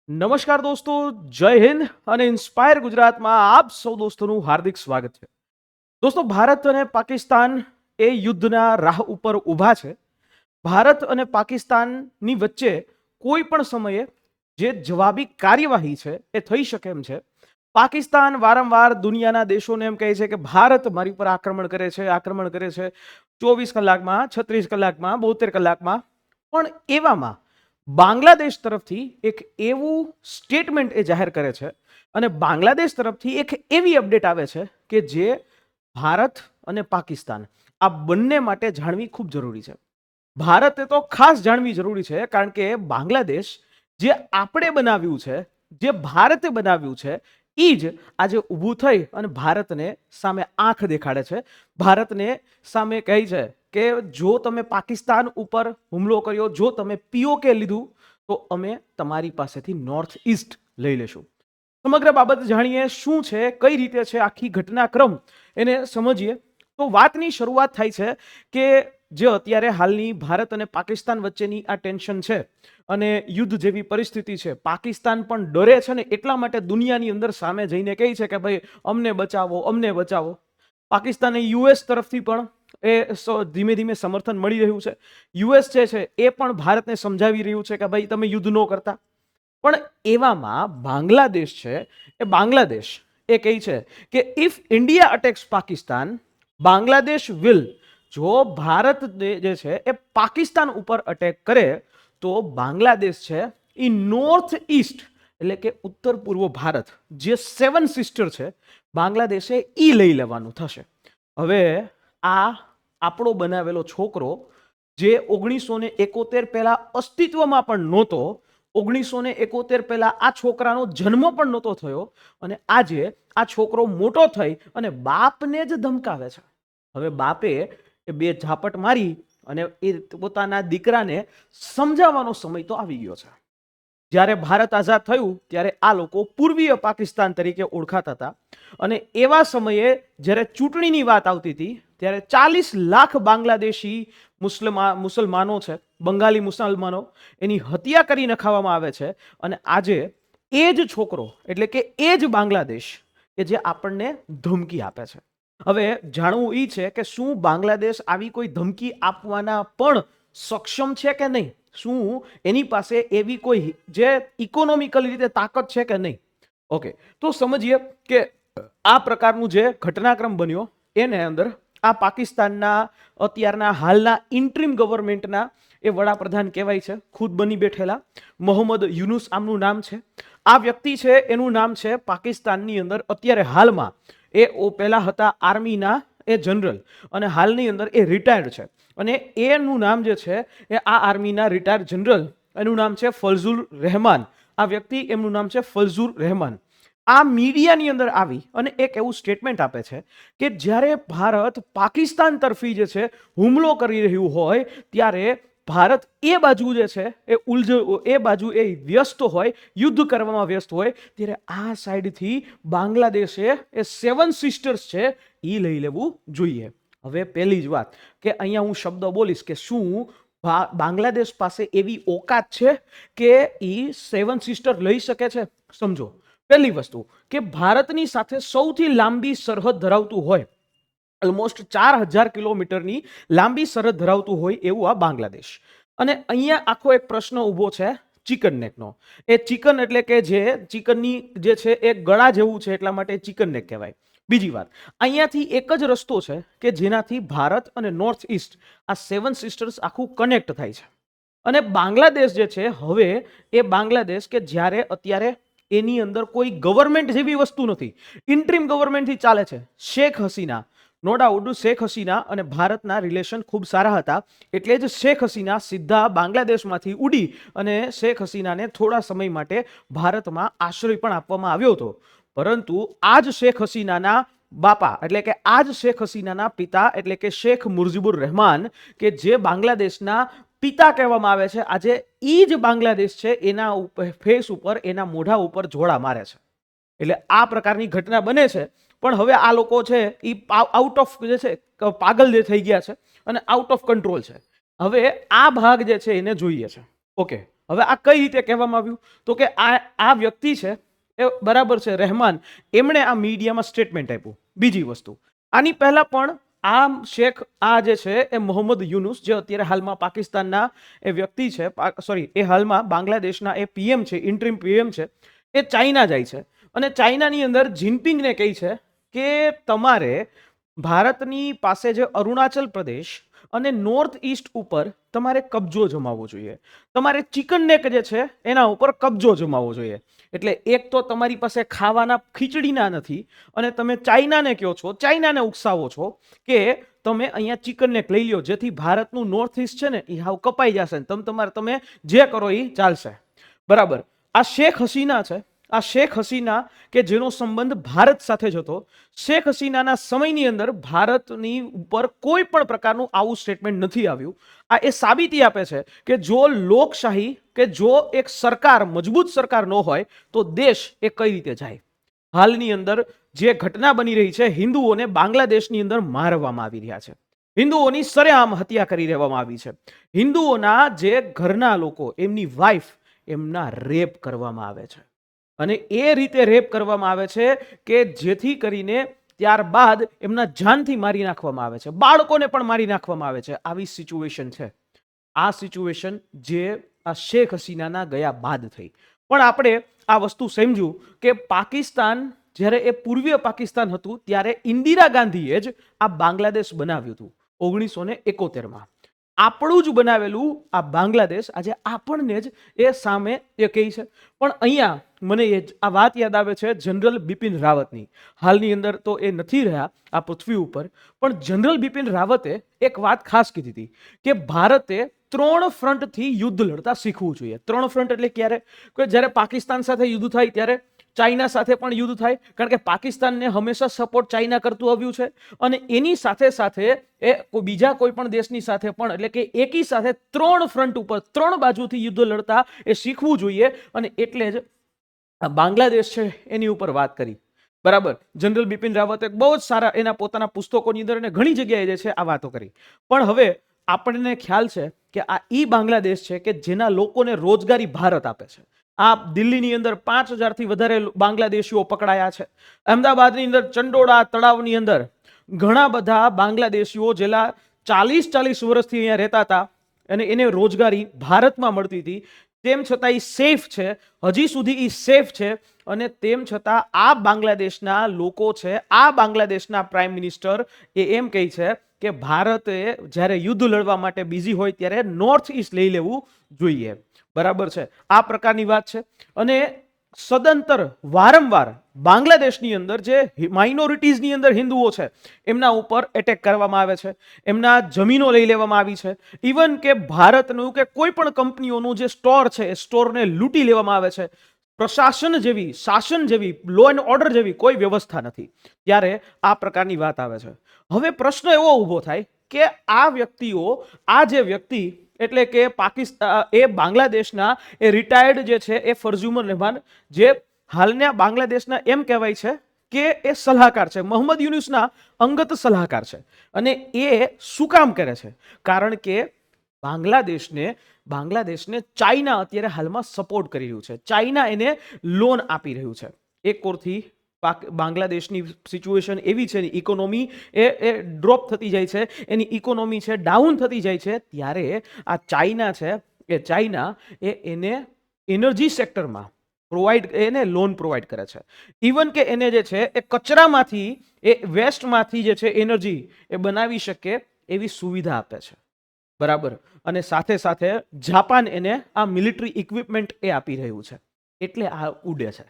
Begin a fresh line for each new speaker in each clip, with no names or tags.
નમસ્કાર દોસ્તો, જય હિન્દ અને ઇન્સ્પાયર ગુજરાતમાં આપ સૌ દોસ્તોનું હાર્દિક સ્વાગત છે. દોસ્તો, ભારત અને પાકિસ્તાન એ યુદ્ધના રાહ ઉપર ઊભા છે. ભારત અને પાકિસ્તાનની વચ્ચે કોઈ પણ સમયે જે જવાબી કાર્યવાહી છે એ થઈ શકે એમ છે. પાકિસ્તાન વારંવાર દુનિયાના દેશોને એમ કહે છે કે ભારત મારી પર આક્રમણ કરે છે 24 કલાકમાં, 36 કલાકમાં, 72 કલાકમાં. પણ એવામાં બાંગ્લાદેશ તરફથી એક એવું સ્ટેટમેન્ટ એ જાહેર કરે છે અને બાંગ્લાદેશ તરફથી એક એવી અપડેટ આવે છે કે જે ભારત અને પાકિસ્તાન આ બંને માટે જાણવી ખૂબ જરૂરી છે. ભારતે તો ખાસ જાણવી જરૂરી છે કારણ કે બાંગ્લાદેશ જે આપણે બનાવ્યું છે, જે ભારતે બનાવ્યું છે, એ જ આજે ઊભું થઈ અને ભારતને સામે આંખ દેખાડે છે. ભારતને સામે કહે છે કે જો તમે પાકિસ્તાન ઉપર હુમલો કર્યો, જો તમે પીઓકે લીધું, તો અમે તમારી પાસેથી નોર્થ ઈસ્ટ લઈ લેશું. સમગ્ર બાબત જાણીએ શું છે, કઈ રીતે છે આખી ઘટનાક્રમ એને સમજીએ. તો વાતની શરૂઆત થાય છે કે જે અત્યારે હાલની ભારત અને પાકિસ્તાન વચ્ચેની આ ટેન્શન છે અને યુદ્ધ જેવી પરિસ્થિતિ છે, પાકિસ્તાન પણ ડરે છે ને એટલા માટે દુનિયાની અંદર સામે જઈને કહે છે કે ભાઈ અમને બચાવો, અમને બચાવો. પાકિસ્તાને યુએસ તરફથી પણ ધીમે ધીમે સમર્થન મળી રહ્યું છે. યુએસ જે છે એ પણ ભારતને સમજાવી રહ્યું છે કે ભાઈ તમે યુદ્ધ ન કરતા. પણ એવામાં બાંગ્લાદેશ છે એ કહે છે કે if India attacks Pakistan, Bangladesh will, જો ભારત જે છે એ પાકિસ્તાન ઉપર અટેક કરે તો બાંગ્લાદેશ છે એ નોર્થ ઈસ્ટ એટલે કે ઉત્તર પૂર્વ ભારત જે 7 સિસ્ટર છે, બાંગ્લાદેશે ઈ લઈ લેવાનું થશે. હવે આ આપણો બનાવેલો છોકરો જે 1971 પહેલા અસ્તિત્વમાં પણ નહોતો, 1971 પહેલા આ છોકરાનો જન્મ પણ નહોતો થયો, અને આજે આ છોકરો મોટો થઈ અને બાપને જ ધમકાવે છે. હવે બાપે એ બે ઝાપટ મારી અને એ પોતાના દીકરાને સમજાવવાનો સમય તો આવી ગયો છે. જ્યારે ભારત આઝાદ થયું ત્યારે આ લોકો પૂર્વીય પાકિસ્તાન તરીકે ઓળખાતા હતા અને એવા સમયે જ્યારે ચૂંટણીની વાત આવતી હતી ત્યારે 40 લાખ બાંગ્લાદેશી મુસલમાનો છે, બંગાળી મુસલમાનો, એની હત્યા કરી નખાવવામાં આવે છે. અને આજે એ જ છોકરો એટલે કે એ જ બાંગ્લાદેશ કે જે આપણને ધમકી આપે છે. હવે જાણવું એ છે કે શું બાંગ્લાદેશ આવી કોઈ ધમકી આપવાના પણ સક્ષમ છે કે નહીં? શું એની પાસે એવી કોઈ જે ઇકોનોમિકલ રીતે તાકાત છે કે નહીં? ઓકે, તો સમજીએ કે આ પ્રકારનું જે ઘટનાક્રમ બન્યો એને અંદર આ પાકિસ્તાનના અત્યારના હાલના ઇન્ટ્રીમ ગવર્મેન્ટના એ વડાપ્રધાન કહેવાય છે, ખુદ બની બેઠેલા મોહમ્મદ યુનુસ આમનું નામ છે. આ વ્યક્તિ છે એનું નામ છે પાકિસ્તાનની અંદર અત્યારે હાલમાં એ પહેલા હતા આર્મીના એ જનરલ અને હાલની અંદર એ રિટાયર્ડ છે. અને એનું નામ જે છે એ આ આર્મીના રિટાયર્ડ જનરલ, એનું નામ છે ફઝલુર રહેમાન. આ વ્યક્તિ એમનું નામ છે ફઝલુર રહેમાન. આ મીડિયાની અંદર આવી અને એક એવું સ્ટેટમેન્ટ આપે છે કે જ્યારે ભારત પાકિસ્તાન તરફી જે છે હુમલો કરી રહ્યું હોય ત્યારે ભારત એ બાજુ જે છે એ બાજુ એ વ્યસ્ત હોય, યુદ્ધ કરવામાં વ્યસ્ત હોય, ત્યારે આ સાઈડથી બાંગ્લાદેશે એ 7 સિસ્ટર્સ છે એ લઈ લેવું જોઈએ. હવે પહેલી જ વાત કે અહીંયા હું શબ્દ બોલીશ કે શું બાંગ્લાદેશ પાસે એવી ઓકાત છે કે એ 7 સિસ્ટર લઈ શકે છે? સમજો, પહેલી વસ્તુ કે ભારતની સાથે સૌથી લાંબી સરહદ ધરાવતું હોય, ઓલમોસ્ટ 4000 કિલોમીટરની લાંબી સરહદ ધરાવતું હોય એવું આ બાંગ્લાદેશ. અને અહીંયા આખો એક પ્રશ્ન ઊભો છે ચિકન નેકનો. એ ચિકન એટલે કે જે ચિકનની જે છે એ ગળા જેવું છે એટલા માટે ચિકન નેક કહેવાય. બીજી વાત, અહીંયાથી એક જ રસ્તો છે કે જેનાથી ભારત અને નોર્થ ઈસ્ટ આ 7 સિસ્ટર્સ આખું કનેક્ટ થાય છે. અને બાંગ્લાદેશ જે છે, હવે એ બાંગ્લાદેશ કે જ્યારે અત્યારે એની અંદર કોઈ ગવર્મેન્ટ જેવી વસ્તુ નથી, ઇન્ટ્રીમ ગવર્મેન્ટથી ચાલે છે. શેખ હસીના, નો ડાઉટ શેખ હસીના અને ભારતના રિલેશન ખૂબ સારા હતા, એટલે જ શેખ હસીના સીધા બાંગ્લાદેશમાંથી ઉડી અને શેખ હસીનાને થોડા સમય માટે ભારતમાં આશ્રય પણ આપવામાં આવ્યો હતો. પરંતુ આજ શેખ હસીનાના બાપા એટલે કે આજ શેખ હસીનાના પિતા એટલે કે શેખ મુજીબુર રહેમાન કે જે બાંગ્લાદેશના પિતા કહેવામાં આવે છે, આજે એ જ બાંગ્લાદેશ છે એના ફેસ ઉપર, એના મોઢા ઉપર જોડા મારે છે. એટલે આ પ્રકારની ઘટના બને છે. પણ હવે આ લોકો છે એ આઉટ ઓફ જે છે પાગલ જે થઈ ગયા છે અને આઉટ ઓફ કંટ્રોલ છે. હવે આ ભાગ જે છે એને જોઈએ છે. ઓકે, હવે આ કઈ રીતે કહેવામાં આવ્યું? તો કે આ વ્યક્તિ છે એ બરાબર છે, રહેમાન, એમણે આ મીડિયામાં સ્ટેટમેન્ટ આપ્યું. બીજી વસ્તુ, આની પહેલા પણ આ શેખ આ જે છે એ મોહમ્મદ યુનુસ, જે અત્યારે હાલમાં પાકિસ્તાનના એ વ્યક્તિ છે, સોરી, એ હાલમાં બાંગ્લાદેશના એ પીએમ છે, ઇન્ટરિમ પીએમ છે, એ ચાઇના જાય છે અને ચાઇનાની અંદર જિનપિંગને કહે છે કે તમારે ભારતની પાસે જે અરુણાચલ પ્રદેશ અને નોર્થ ઈસ્ટ ઉપર તમારે કબજો જમાવવો જોઈએ, તમારે ચિકન નેક જે છે એના ઉપર કબજો જમાવવો જોઈએ. એટલે એક તો તમારી પાસે ખાવાના ખીચડીના નથી અને તમે ચાઇનાને કહો છો, ચાઇનાને ઉકસાવો છો કે તમે અહીંયા ચિકન નેક લઈ લ્યો, જેથી ભારતનું નોર્થ ઈસ્ટ છે ને એ હાવ કપાઈ જશે ને તમે જે કરો એ ચાલશે. બરાબર. આ શેખ હસીના છે, આ શેખ હસીના કે જેનો સંબંધ ભારત સાથે જ હતો, શેખ હસીનાના સમયની અંદર ભારતની ઉપર કોઈ પણ પ્રકારનું આવું સ્ટેટમેન્ટ નથી આવ્યું. આ એ સાબિતી આપે છે કે જો લોકશાહી કે જો એક સરકાર મજબૂત સરકાર ન હોય તો દેશ એ કઈ રીતે જાય. હાલની અંદર જે ઘટના બની રહી છે, હિન્દુઓને બાંગ્લાદેશની અંદર મારવામાં આવી રહ્યા છે, હિન્દુઓની સરેઆમ હત્યા કરી દેવામાં આવી છે, હિન્દુઓના જે ઘરના લોકો, એમની વાઈફ, એમના રેપ કરવામાં આવે છે અને એ રીતે રેપ કરવામાં આવે છે કે જેથી કરીને ત્યારબાદ એમના જાનથી મારી નાખવામાં આવે છે, બાળકોને પણ મારી નાખવામાં આવે છે. આવી સિચ્યુએશન છે. આ સિચ્યુએશન જે આ શેખ હસીનાના ગયા બાદ થઈ. પણ આપણે આ વસ્તુ સમજ્યું કે પાકિસ્તાન જ્યારે એ પૂર્વીય પાકિસ્તાન હતું ત્યારે ઇન્દિરા ગાંધીએ જ આ બાંગ્લાદેશ બનાવ્યું હતું 1971માં. આપણું જ બનાવેલું આ બાંગ્લાદેશ આજે આપણને જ એ સામે એ કહે છે. પણ અહીંયા મને આ વાત યાદ આવે છે જનરલ બિપિન રાવતની. હાલની અંદર તો એ નથી રહ્યા આ પૃથ્વી ઉપર, પણ જનરલ બિપિન રાવતે એક વાત ખાસ કીધી હતી કે ભારતે 3 ફ્રન્ટથી યુદ્ધ લડતા શીખવું જોઈએ. 3 ફ્રન્ટ એટલે ક્યારે? કે જ્યારે પાકિસ્તાન સાથે યુદ્ધ થાય ત્યારે ચાઇના સાથે પણ યુદ્ધ થાય, કારણ કે પાકિસ્તાનને હંમેશા સપોર્ટ ચાઇના કરતું આવ્યું છે અને એની સાથે સાથે એ બીજા કોઈ પણ દેશની સાથે પણ, એટલે કે એકી સાથે 3 ફ્રન્ટ ઉપર 3 બાજુથી યુદ્ધ લડતા એ શીખવું જોઈએ. અને એટલે જ બાંગ્લાદેશ છે એની ઉપર વાત કરી. બરાબર. જનરલ બિપિન રાવતે બહુ જ સારા એના પોતાના પુસ્તકોની અંદર અને ઘણી જગ્યાએ જે છે આ વાતો કરી. પણ હવે આપણને ખ્યાલ છે કે આ બાંગ્લાદેશ છે કે જેના લોકોને રોજગારી ભારત આપે છે. આ દિલ્હીની અંદર 5000થી વધારે બાંગ્લાદેશીઓ પકડાયા છે. અમદાવાદની અંદર ચંડોળા તળાવની અંદર ઘણા બધા બાંગ્લાદેશીઓ જેલા 40 વર્ષથી અહીંયા રહેતા હતા અને એને રોજગારી ભારતમાં મળતી હતી, તેમ છતાં એ સેફ છે, હજી સુધી એ સેફ છે. અને તેમ છતાં આ બાંગ્લાદેશના લોકો છે, આ બાંગ્લાદેશના પ્રાઇમ મિનિસ્ટર એ એમ કહે છે કે ભારતે જ્યારે યુદ્ધ લડવા માટે બિઝી હોય ત્યારે નોર્થ ઈસ્ટ લઈ લેવું જોઈએ. બરાબર છે. આ પ્રકારની વાત છે. અને સદંતર વારંવાર બાંગ્લાદેશની અંદર જે માઇનોરિટીઝની અંદર હિન્દુઓ છે એમના ઉપર એટેક કરવામાં આવે છે, એમના જમીનો લઈ લેવામાં આવી છે. ઇવન કે ભારતનું કે કોઈ પણ કંપનીઓનું જે સ્ટોર છે એ સ્ટોરને લૂંટી લેવામાં આવે છે. પ્રશાસન જેવી, શાસન જેવી, લો એન્ડ ઓર્ડર જેવી કોઈ વ્યવસ્થા નથી. ત્યારે આ પ્રકારની વાત આવે છે. હવે પ્રશ્ન એવો ઊભો થાય કે આ વ્યક્તિઓ, આ જે વ્યક્તિ એટલે કે પાકિસ્તાન એ બાંગ્લાદેશના એ રિટાયર્ડ જે છે એ ફરજુમન રહેમાન, જે હાલના બાંગ્લાદેશના એમ કહેવાય છે કે એ સલાહકાર છે, મોહમ્મદ યુનુસના અંગત સલાહકાર છે. અને એ શું કામ કરે છે? કારણ કે બાંગ્લાદેશને ચાઇના અત્યારે હાલમાં સપોર્ટ કરી રહ્યું છે. ચાઇના એને લોન આપી રહ્યું છે. એક કોરથી બાંગ્લાદેશની સિચ્યુએશન એવી છે, ઇકોનોમી એ ડ્રોપ થતી જાય છે, એની ઇકોનોમી છે ડાઉન થતી જાય છે. ત્યારે આ ચાઇના છે એ ચાઇના એને એનર્જી સેક્ટરમાં એને લોન પ્રોવાઈડ કરે છે. ઇવન કે એને જે છે એ કચરામાંથી, એ વેસ્ટમાંથી જે છે એનર્જી એ બનાવી શકે એવી સુવિધા આપે છે. બરાબર. અને સાથે સાથે જાપાન એને આ મિલિટરી ઇક્વિપમેન્ટ એ આપી રહ્યું છે. એટલે આ ઉડે છે.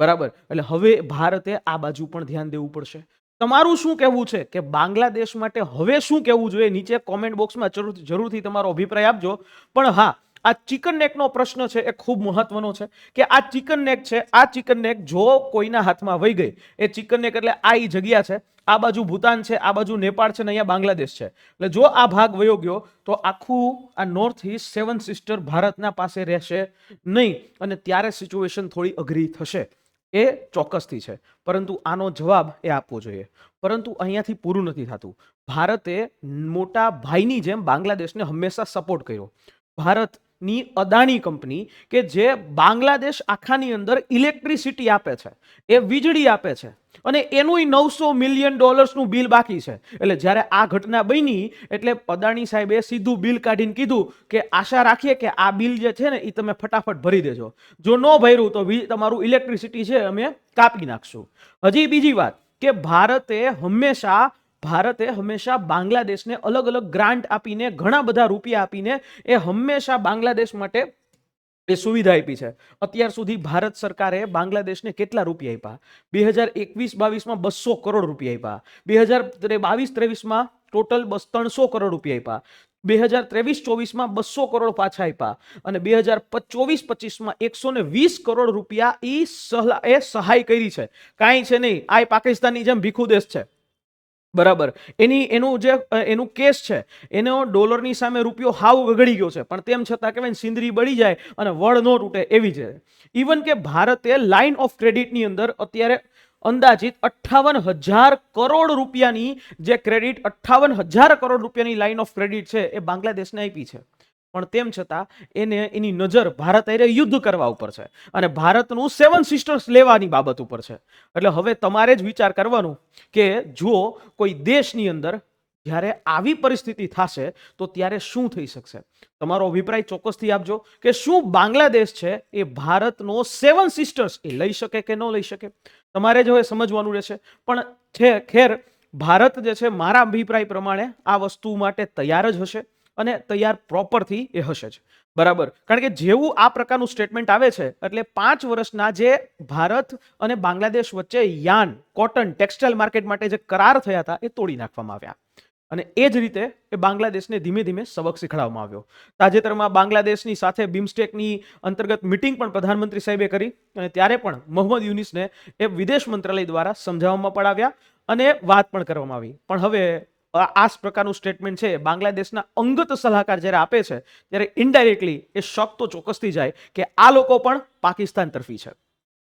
બરાબર. એટલે હવે ભારતે આ બાજુ પણ ધ્યાન દેવું પડશે. તમારું શું કહેવું છે કે બાંગ્લાદેશ માટે હવે શું કહેવું જોઈએ? નીચે કોમેન્ટ બોક્સમાં જરૂરથી તમારો અભિપ્રાય આપજો. પણ હા, આ ચિકન નેકનો પ્રશ્ન છે એ ખૂબ મહત્વનો છે કે આ ચિકન નેક છે, આ ચિકન નેક જો કોઈના હાથમાં વહી ગઈ, એ ચિકન નેક એટલે આ જગ્યા છે, આ બાજુ ભૂતાન છે, આ બાજુ નેપાળ છે ને અહીંયા બાંગ્લાદેશ છે. એટલે જો આ ભાગ વયો ગયો તો આખું આ નોર્થ ઈસ્ટ 7 સિસ્ટર ભારતના પાસે રહેશે નહીં અને ત્યારે સિચ્યુએશન થોડી અઘરી થશે. એ ચોક્કસથી છે. પરંતુ આનો જવાબ એ આપવો જોઈએ. પરંતુ અહીંયાથી પૂરું નથી થતું. ભારતે મોટા ભાઈની જેમ બાંગ્લાદેશને હંમેશા સપોર્ટ કર્યો. ભારત ની અદાણી કંપની કે જે બાંગ્લાદેશ આખાની અંદર ઇલેક્ટ્રિસિટી આપે છે, એ વીજળી આપે છે, અને એનું $900 મિલિયન બિલ બાકી છે. એટલે જ્યારે આ ઘટના બની એટલે અદાણી સાહેબે સીધું બિલ કાઢીને કીધું કે આશા રાખીએ કે આ બિલ જે છે ને એ તમે ફટાફટ ભરી દેજો, જો ન ભર્યું તો તમારું ઇલેક્ટ્રિસિટી છે અમે કાપી નાખશું. હજી બીજી વાત કે ભારતે હંમેશા બાંગ્લાદેશને અલગ અલગ ગ્રાન્ટ આપીને, ઘણા બધા રૂપિયા આપીને એ હંમેશા બાંગ્લાદેશ માટે એ સુવિધા આપી છે. અત્યાર સુધી ભારત સરકારે બાંગ્લાદેશને કેટલા રૂપિયા આપ્યા? 2021-22માં 200 કરોડ રૂપિયા આપ્યા. 2022-23માં ટોટલ 300 કરોડ રૂપિયા આપ્યા. 2023-24માં 200 કરોડ પાછા આપ્યા, અને 2024-25માં 120 કરોડ રૂપિયા એ સહાય કરી છે. કાંઈ છે નહીં, આ પાકિસ્તાનની જેમ ભીખુ દેશ છે, બરાબર. એનું કેસ છે, એનો ડોલરની સામે રૂપિયો હાવ ગગડી ગયો છે, પણ તેમ છતાં કહેવાય ને સિંદરી બળી જાય અને વળ ન તૂટે એવી છે. ઇવન કે ભારતે લાઇન ઓફ ક્રેડિટની અંદર અત્યારે અંદાજિત 58,000 કરોડ રૂપિયાની જે ક્રેડિટ 58,000 કરોડ રૂપિયાની લાઇન ઓફ ક્રેડિટ છે એ બાંગ્લાદેશને આપી છે. પણ તેમ છતાં એની નજર ભારત હારે યુદ્ધ કરવા ઉપર છે અને ભારતનું 7 સિસ્ટર્સ લેવાની બાબત ઉપર છે. એટલે હવે તમારે જ વિચાર કરવાનું કે જો કોઈ દેશની અંદર જ્યારે આવી પરિસ્થિતિ થશે તો ત્યારે શું થઈ શકશે. તમારો અભિપ્રાય ચોક્કસથી આપજો કે શું બાંગ્લાદેશ છે એ ભારતનો 7 સિસ્ટર્સ એ લઈ શકે કે ન લઈ શકે. તમારે જ હવે સમજવાનું રહેશે. પણ ખેર ભારત જે છે મારા અભિપ્રાય પ્રમાણે આ વસ્તુ માટે તૈયાર જ હશે અને તૈયાર પ્રોપરથી એ હશે જ, બરાબર. કારણ કે જેવું આ પ્રકારનું સ્ટેટમેન્ટ આવે છે એટલે 5 વર્ષના જે ભારત અને બાંગ્લાદેશ વચ્ચે કોટન ટેક્સટાઇલ માર્કેટ માટે જે કરાર થયા હતા એ તોડી નાખવામાં આવ્યા, અને એ જ રીતે એ બાંગ્લાદેશને ધીમે ધીમે સબક શીખડાવવામાં આવ્યો. તાજેતરમાં બાંગ્લાદેશની સાથે બિમસ્ટેકની અંતર્ગત મિટિંગ પણ પ્રધાનમંત્રી સાહેબે કરી, અને ત્યારે પણ મોહમ્મદ યુનિસને એ વિદેશ મંત્રાલય દ્વારા સમજાવવામાં પડાવ્યા અને વાત પણ કરવામાં આવી. પણ હવે આ પ્રકારનું સ્ટેટમેન્ટ છે બાંગ્લાદેશના અંગત સલાહકાર જ્યારે આપે છે ત્યારે ઇનડાયરેક્ટલી એ શક તો ચોક્કસથી જાય કે આ લોકો પણ પાકિસ્તાન તરફી છે,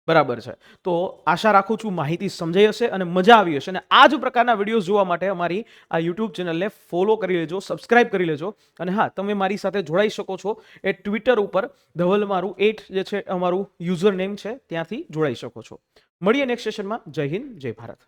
બરાબર છે. તો આશા રાખું છું માહિતી સમજાઈ હશે અને મજા આવી હશે. અને આ જ પ્રકારના વિડીયોઝ જોવા માટે અમારી આ યુટ્યુબ ચેનલને ફોલો કરી લેજો, સબસ્ક્રાઇબ કરી લેજો. અને હા, તમે મારી સાથે જોડાઈ શકો છો એ ટ્વિટર ઉપર ધવલ મારું 8 જે છે અમારું યુઝર નેમ છે, ત્યાંથી જોડાઈ શકો છો. મળીએ નેક્સ્ટ સેશનમાં. જય હિન્દ, જય ભારત.